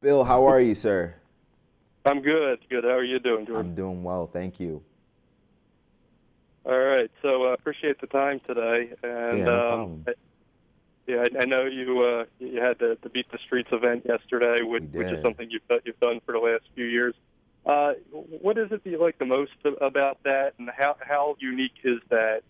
Bill, how are you, sir? I'm good. Good. How are you doing, Jordan? I'm doing well, thank you. All right. So appreciate the time today. And Yeah, no problem. yeah, I know you had the Beat the Streets event yesterday, We which is did. something you've done for the last few years. What is it that you like the most about that, and how unique is that?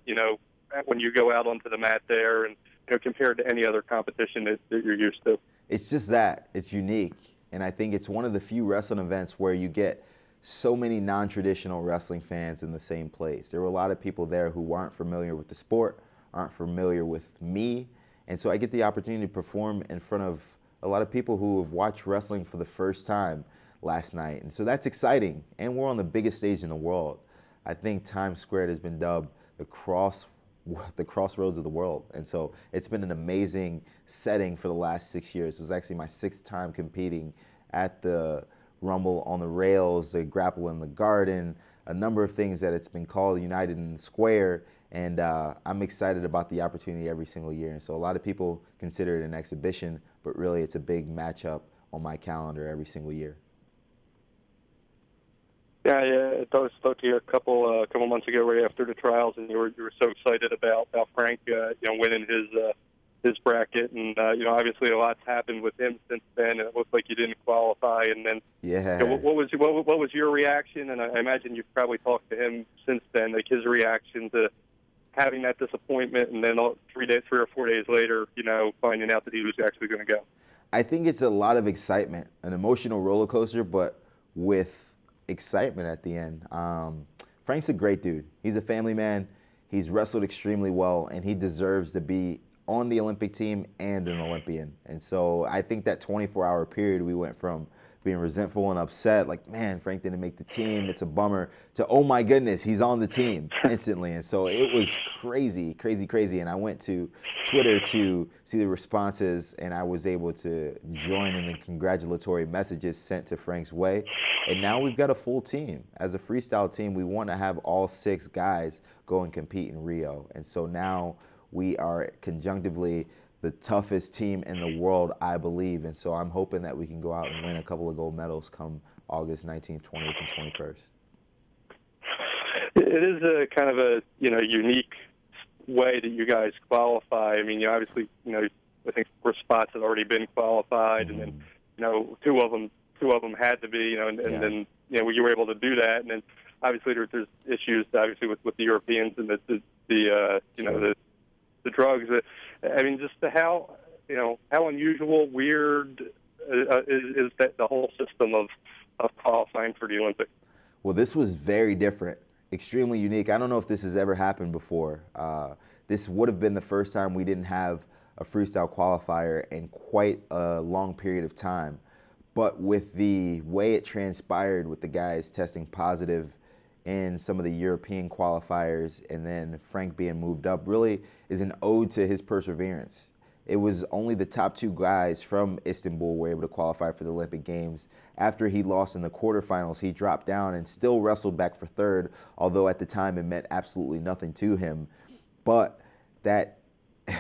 When you go out onto the mat there, and compared to any other competition that you're used to. It's just that. It's unique. And I think it's one of the few wrestling events where you get so many non traditional wrestling fans in the same place. There were a lot of people there who aren't familiar with the sport, aren't familiar with me. And so I get the opportunity to perform in front of a lot of people who have watched wrestling for the first time last night. And so that's exciting. And we're on the biggest stage in the world. I think Times Square has been dubbed the crossroads of the world. And so it's been an amazing setting for the last 6 years. It was actually my sixth time competing at the Rumble on the Rails, the Grapple in the Garden, a number of things that it's been called United in the Square. And I'm excited about the opportunity every single year. And so a lot of people consider it an exhibition, but really it's a big matchup on my calendar every single year. Yeah. I spoke to you a couple months ago, right after the trials, and you were so excited about Frank, winning his bracket, and obviously a lot's happened with him since then, and it looked like you didn't qualify. And then, Yeah. what was your reaction? And I imagine you've probably talked to him since then, like his reaction to having that disappointment, and then 3 or 4 days later, finding out that he was actually going to go. I think it's a lot of excitement, an emotional roller coaster, but with excitement at the end. Frank's a great dude. He's a family man. He's wrestled extremely well, and he deserves to be on the Olympic team and an Olympian. And so I think that 24-hour period, we went from being resentful and upset, like, man, Frank didn't make the team, it's a bummer, to, oh my goodness, he's on the team instantly. And so it was crazy, crazy, crazy. And I went to Twitter to see the responses, and I was able to join in the congratulatory messages sent to Frank's way. And now we've got a full team. As a freestyle team, we want to have all 6 guys go and compete in Rio. And so now we are conjunctively the toughest team in the world, I believe. And so I'm hoping that we can go out and win a couple of gold medals come August 19th, 20th, and 21st. It is a kind of a unique way that you guys qualify. I mean, obviously, I think 4 spots had already been qualified, and then two of them had to be, and Yeah. then you were able to do that, and then obviously there's issues obviously with the Europeans and the drugs. I mean, just how unusual, weird is that the whole system of qualifying for the Olympics. Well, this was very different, extremely unique. I don't know if this has ever happened before. This would have been the first time we didn't have a freestyle qualifier in quite a long period of time. But with the way it transpired, with the guys testing positive in some of the European qualifiers, and then Frank being moved up, really is an ode to his perseverance. It was only the top 2 guys from Istanbul were able to qualify for the Olympic Games. After he lost in the quarterfinals, he dropped down and still wrestled back for third, although at the time it meant absolutely nothing to him. But that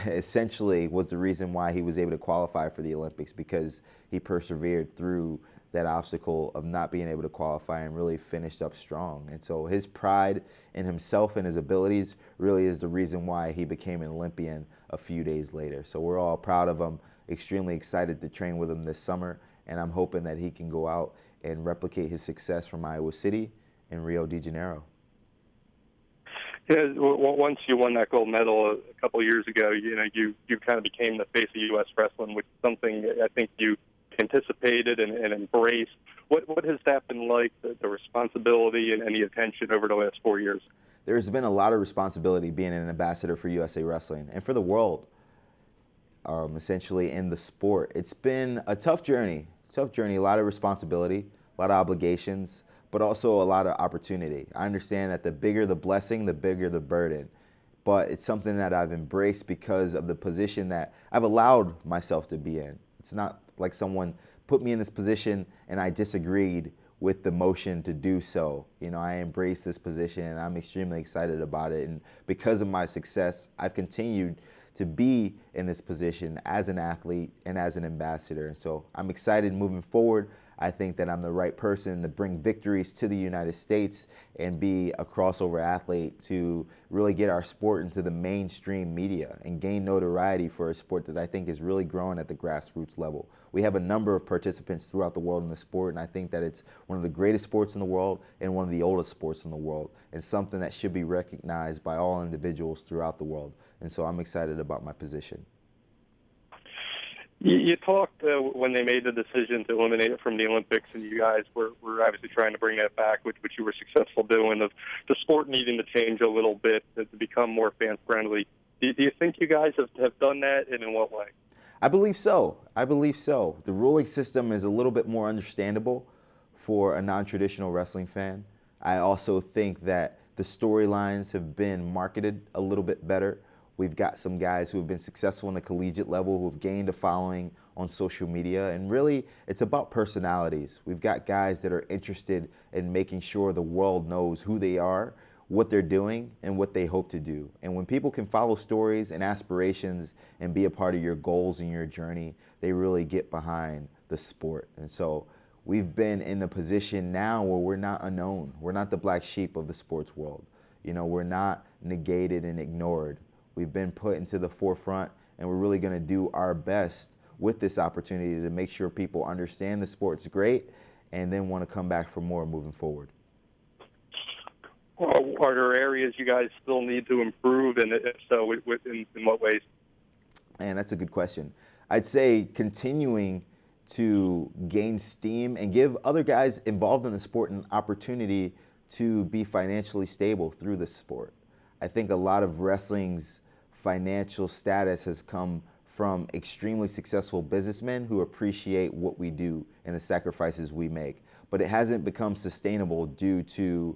essentially was the reason why he was able to qualify for the Olympics, because he persevered through that obstacle of not being able to qualify and really finished up strong. And so his pride in himself and his abilities really is the reason why he became an Olympian a few days later. So we're all proud of him, extremely excited to train with him this summer, and I'm hoping that he can go out and replicate his success from Iowa City and Rio de Janeiro. Yeah, once you won that gold medal a couple of years ago, you kind of became the face of U.S. wrestling, which is something I think you anticipated and embraced. What has that been like, the responsibility and the attention over the last 4 years? There's been a lot of responsibility being an ambassador for USA Wrestling and for the world, essentially in the sport. It's been a tough journey, a lot of responsibility, a lot of obligations, but also a lot of opportunity. I understand that the bigger the blessing, the bigger the burden. But it's something that I've embraced because of the position that I've allowed myself to be in. It's not like someone put me in this position and I disagreed with the motion to do so. I embraced this position and I'm extremely excited about it. And because of my success, I've continued to be in this position as an athlete and as an ambassador. And so I'm excited moving forward. I think that I'm the right person to bring victories to the United States and be a crossover athlete to really get our sport into the mainstream media and gain notoriety for a sport that I think is really growing at the grassroots level. We have a number of participants throughout the world in the sport, and I think that it's one of the greatest sports in the world and one of the oldest sports in the world, and something that should be recognized by all individuals throughout the world. And so I'm excited about my position. You talked when they made the decision to eliminate it from the Olympics, and you guys were obviously trying to bring that back, which you were successful doing, of the sport needing to change a little bit to become more fan-friendly. Do you think you guys have done that, and in what way? I believe so. I believe so. The ruling system is a little bit more understandable for a non-traditional wrestling fan. I also think that the storylines have been marketed a little bit better. We've got some guys who have been successful in the collegiate level, who have gained a following on social media, and really it's about personalities. We've got guys that are interested in making sure the world knows who they are, what they're doing, and what they hope to do. And when people can follow stories and aspirations and be a part of your goals and your journey, they really get behind the sport. And so we've been in the position now where we're not unknown. We're not the black sheep of the sports world. We're not negated and ignored. We've been put into the forefront, and we're really going to do our best with this opportunity to make sure people understand the sport's great and then want to come back for more moving forward. Are there areas you guys still need to improve, and if so, in what ways? Man, that's a good question. I'd say continuing to gain steam and give other guys involved in the sport an opportunity to be financially stable through the sport. I think a lot of wrestling's financial status has come from extremely successful businessmen who appreciate what we do and the sacrifices we make. But it hasn't become sustainable due to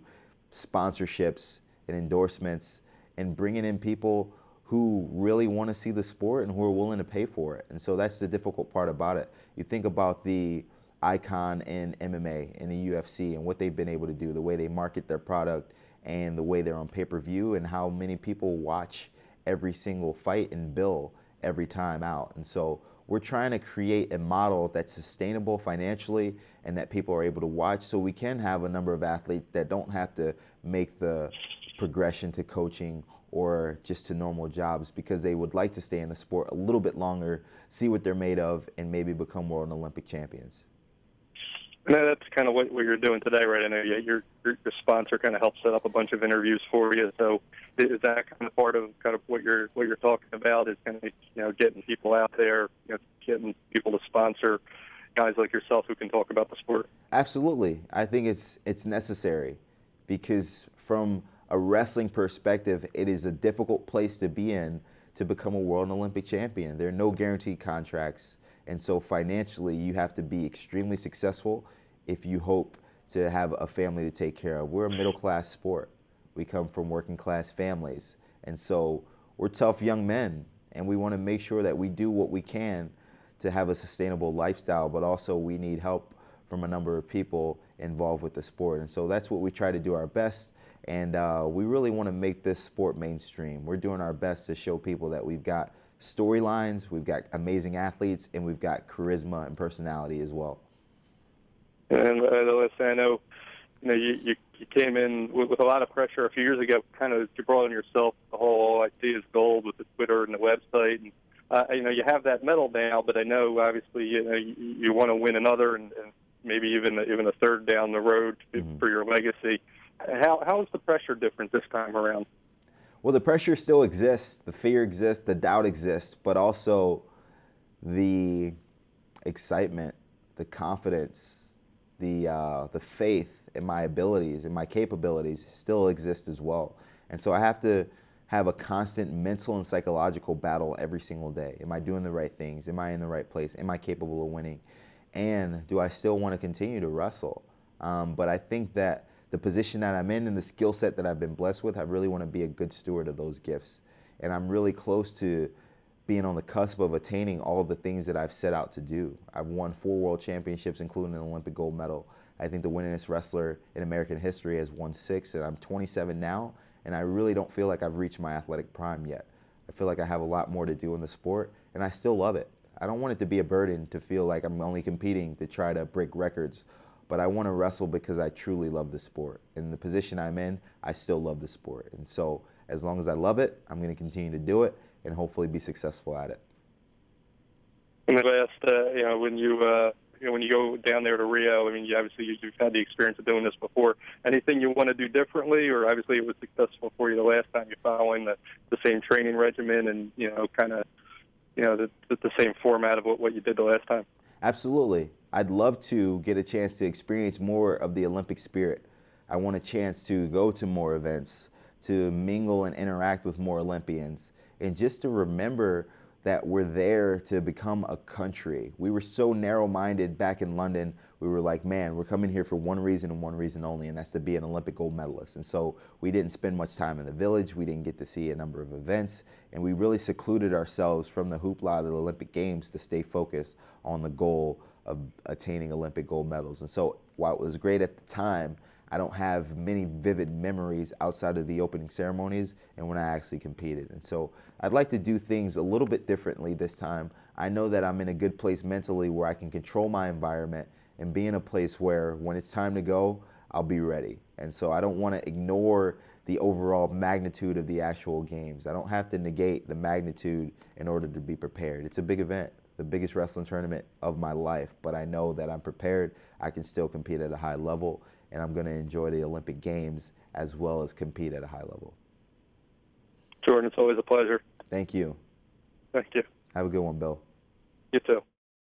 sponsorships and endorsements and bringing in people who really want to see the sport and who are willing to pay for it. And so that's the difficult part about it. You think about the icon in MMA and the UFC and what they've been able to do, the way they market their product and the way they're on pay-per-view and how many people watch every single fight and bill every time out. And so we're trying to create a model that's sustainable financially and that people are able to watch, so we can have a number of athletes that don't have to make the progression to coaching or just to normal jobs because they would like to stay in the sport a little bit longer, see what they're made of, and maybe become world and Olympic champions. And that's kind of what you're doing today, right? I know your sponsor kind of helped set up a bunch of interviews for you. So is that kind of part of what you're talking about? Is kind of getting people out there, getting people to sponsor guys like yourself who can talk about the sport? Absolutely. I think it's necessary because from a wrestling perspective, it is a difficult place to be in to become a world and Olympic champion. There are no guaranteed contracts. And so financially, you have to be extremely successful if you hope to have a family to take care of. We're a middle-class sport. We come from working-class families. And so we're tough young men, and we want to make sure that we do what we can to have a sustainable lifestyle, but also we need help from a number of people involved with the sport. And so that's what we try to do our best. And we really want to make this sport mainstream. We're doing our best to show people that we've got storylines, we've got amazing athletes, and we've got charisma and personality as well. And listen, I know, you came in with a lot of pressure a few years ago. Kind of you brought on yourself the whole "all I see is gold" with the Twitter and the website. And you have that medal now, but I know obviously you want to win another and maybe even a third down the road for your legacy. How is the pressure different this time around? Well, the pressure still exists, the fear exists, the doubt exists, but also the excitement, the confidence, the faith in my abilities and my capabilities still exist as well. And so I have to have a constant mental and psychological battle every single day. Am I doing the right things? Am I in the right place? Am I capable of winning? And do I still want to continue to wrestle? But I think that the position that I'm in and the skill set that I've been blessed with, I really want to be a good steward of those gifts. And I'm really close to being on the cusp of attaining all of the things that I've set out to do. I've won 4 world championships, including an Olympic gold medal. I think the winningest wrestler in American history has won 6, and I'm 27 now, and I really don't feel like I've reached my athletic prime yet. I feel like I have a lot more to do in the sport, and I still love it. I don't want it to be a burden to feel like I'm only competing to try to break records, but I want to wrestle because I truly love the sport. In the position I'm in, I still love the sport. And so as long as I love it, I'm going to continue to do it and hopefully be successful at it. In the last, when you go down there to Rio, I mean, you've had the experience of doing this before. Anything you want to do differently, or obviously it was successful for you the last time? You're following the same training regimen and the same format of what you did the last time. Absolutely. I'd love to get a chance to experience more of the Olympic spirit. I want a chance to go to more events, to mingle and interact with more Olympians, and just to remember that we're there to become a country. We were so narrow-minded back in London. We were like, man, we're coming here for one reason and one reason only, and that's to be an Olympic gold medalist. And so we didn't spend much time in the village. We didn't get to see a number of events, and we really secluded ourselves from the hoopla of the Olympic Games to stay focused on the goal of attaining Olympic gold medals. And so while it was great at the time, I don't have many vivid memories outside of the opening ceremonies and when I actually competed. And so I'd like to do things a little bit differently this time. I know that I'm in a good place mentally where I can control my environment and be in a place where when it's time to go, I'll be ready. And so I don't want to ignore the overall magnitude of the actual games. I don't have to negate the magnitude in order to be prepared. It's a big event, the biggest wrestling tournament of my life, but I know that I'm prepared. I can still compete at a high level, and I'm going to enjoy the Olympic Games as well as compete at a high level. Jordan, it's always a pleasure. Thank you. Thank you. Have a good one, Bill. You too.